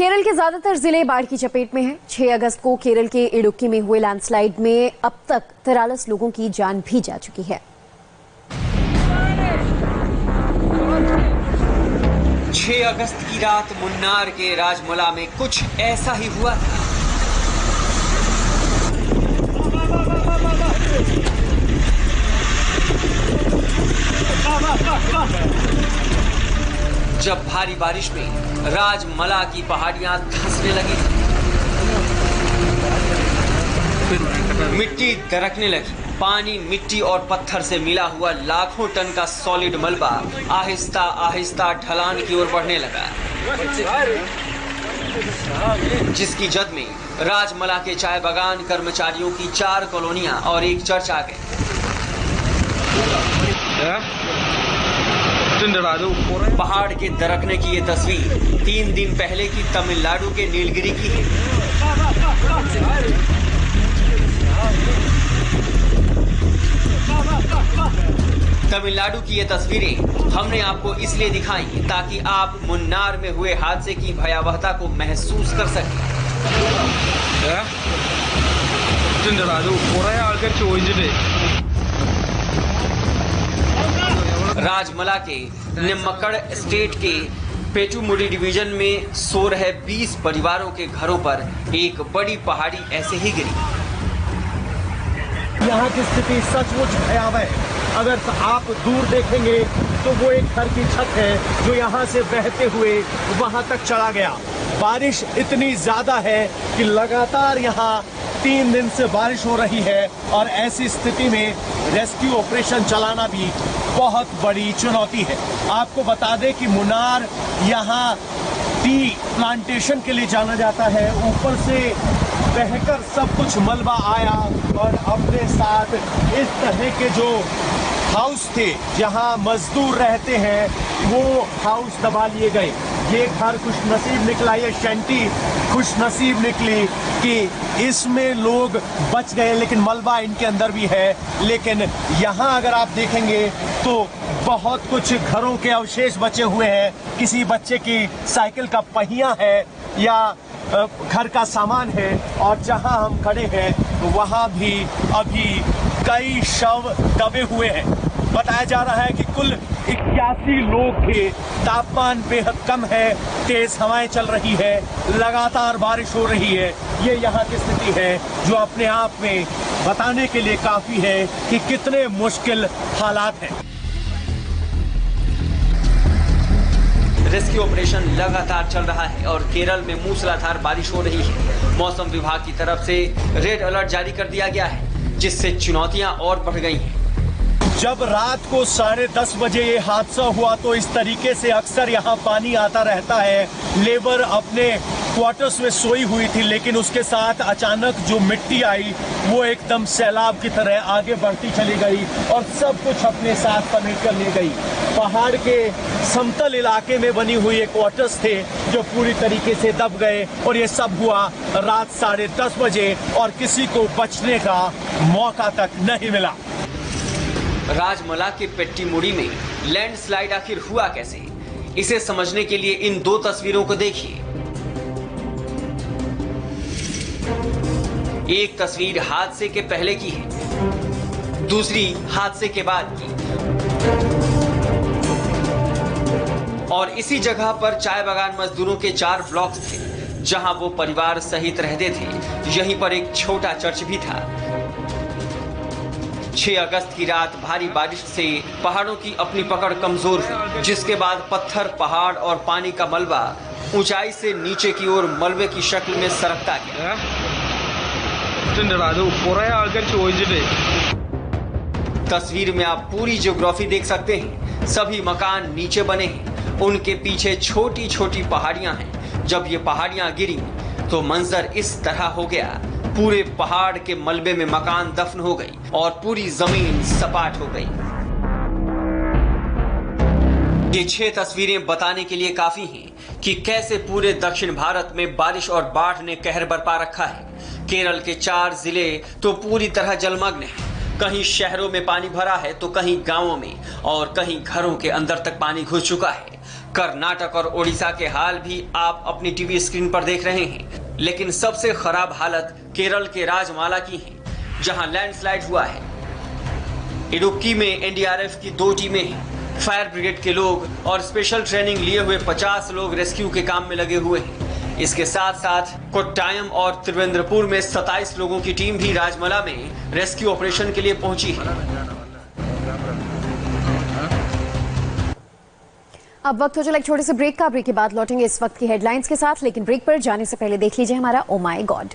केरल के ज्यादातर जिले बाढ़ की चपेट में हैं। 6 अगस्त को केरल के इडुक्की में हुए लैंडस्लाइड में अब तक 43 लोगों की जान भी जा चुकी है। 6 अगस्त की रात मुन्नार के राजमला में कुछ ऐसा ही हुआ था। जब भारी बारिश में राजमला की पहाड़ियां धंसने लगी, मिट्टी दरकने लगी, पानी, मिट्टी और पत्थर से मिला हुआ लाखों टन का सॉलिड मलबा आहिस्ता आहिस्ता ढलान की ओर बढ़ने लगा, जिसकी जद में राजमला के चाय बागान कर्मचारियों की 4 कॉलोनियां और एक चर्च आ गए। पहाड़ के दरकने की ये तस्वीर 3 दिन पहले की तमिलनाडु के नीलगिरी की है। तमिलनाडु की ये तस्वीरें हमने आपको इसलिए दिखाई ताकि आप मुन्नार में हुए हादसे की भयावहता को महसूस कर सकें। राजमला के निम्मक्कड़ स्टेट के पेटुमुडी डिवीजन में सो रहे 20 परिवारों के घरों पर एक बड़ी पहाड़ी ऐसे ही गिरी। यहाँ की स्थिति सचमुच भयावह है। अगर आप दूर देखेंगे तो वो एक घर की छत है जो यहाँ से बहते हुए वहाँ तक चला गया। बारिश इतनी ज्यादा है कि लगातार यहाँ 3 दिन से बारिश हो रही है और ऐसी स्थिति में रेस्क्यू ऑपरेशन चलाना भी बहुत बड़ी चुनौती है। आपको बता दें कि मुन्नार यहाँ टी प्लांटेशन के लिए जाना जाता है। ऊपर से बहकर सब कुछ मलबा आया और अपने साथ इस तरह के जो हाउस थे जहां मजदूर रहते हैं वो हाउस दबा लिए गए। ये घर खुशनसीब निकला, ये शैंटी खुशनसीब निकली कि इसमें लोग बच गए, लेकिन मलबा इनके अंदर भी है। लेकिन यहाँ अगर आप देखेंगे तो बहुत कुछ घरों के अवशेष बचे हुए हैं। किसी बच्चे की साइकिल का पहिया है या घर का सामान है, और जहां हम खड़े हैं वहां भी अभी कई शव दबे हुए हैं। बताया जा रहा है कि कुल 81 लोग थे। तापमान बेहद कम है, तेज हवाएं चल रही है, लगातार बारिश हो रही है। ये यहाँ की स्थिति है जो अपने आप में बताने के लिए काफी है कि कितने मुश्किल हालात हैं। रेस्क्यू ऑपरेशन लगातार चल रहा है और केरल में मूसलाधार बारिश हो रही है। मौसम विभाग की तरफ से रेड अलर्ट जारी कर दिया गया है, जिससे चुनौतियां और बढ़ गई हैं। जब रात को 10:30 बजे ये हादसा हुआ तो इस तरीके से अक्सर यहाँ पानी आता रहता है। लेबर अपने क्वार्टर्स में सोई हुई थी, लेकिन उसके साथ अचानक जो मिट्टी आई वो एकदम सैलाब की तरह आगे बढ़ती चली गई और सब कुछ अपने साथ समेट कर ले गई। पहाड़ के समतल इलाके में बनी हुई एक क्वार्टर्स थे जो पूरी तरीके से दब गए, और ये सब हुआ रात 10:30 बजे और किसी को बचने का मौका तक नहीं मिला। राजमला के पेट्टीमुड़ी में लैंडस्लाइड आखिर हुआ कैसे, इसे समझने के लिए इन 2 तस्वीरों को देखिए। एक तस्वीर हादसे के पहले की है, दूसरी हादसे के बाद की। और इसी जगह पर चाय बागान मजदूरों के 4 ब्लॉक्स थे जहां वो परिवार सहित रहते थे। यहीं पर एक छोटा चर्च भी था। 6 अगस्त की रात भारी बारिश से पहाड़ों की अपनी पकड़ कमजोर हुई, जिसके बाद पत्थर, पहाड़ और पानी का मलबा ऊंचाई से नीचे की ओर मलबे की शक्ल में सरकता गया। तस्वीर में आप पूरी ज्योग्राफी देख सकते हैं। सभी मकान नीचे बने हैं, उनके पीछे छोटी छोटी पहाड़ियां हैं। जब ये पहाड़ियां गिरी तो मंजर इस तरह हो गया। पूरे पहाड़ के मलबे में मकान दफन हो गई और पूरी जमीन सपाट हो गई। ये 6 तस्वीरें बताने के लिए काफी हैं कि कैसे पूरे दक्षिण भारत में बारिश और बाढ़ ने कहर बरपा रखा है। केरल के 4 जिले तो पूरी तरह जलमग्न हैं। कहीं शहरों में पानी भरा है तो कहीं गांवों में और कहीं घरों के अंदर तक पानी घुस चुका है। कर्नाटक और ओडिशा के हाल भी आप अपनी टीवी स्क्रीन पर देख रहे हैं, लेकिन सबसे खराब हालत केरल के राजमाला की है, जहां लैंडस्लाइड हुआ है। इडुक्की में एनडीआरएफ की 2 टीमें हैं, फायर ब्रिगेड के लोग और स्पेशल ट्रेनिंग लिए हुए 50 लोग रेस्क्यू के काम में लगे हुए हैं। इसके साथ साथ कोट्टायम और त्रिवेंद्रपुर में 27 लोगों की टीम भी राजमाला में रेस्क्यू ऑपरेशन के लिए पहुंची है। अब वक्त हो चला एक छोटे से ब्रेक का। ब्रेक के बाद लौटेंगे इस वक्त की हेडलाइंस के साथ, लेकिन ब्रेक पर जाने से पहले देख लीजिए हमारा ओ माय गॉड।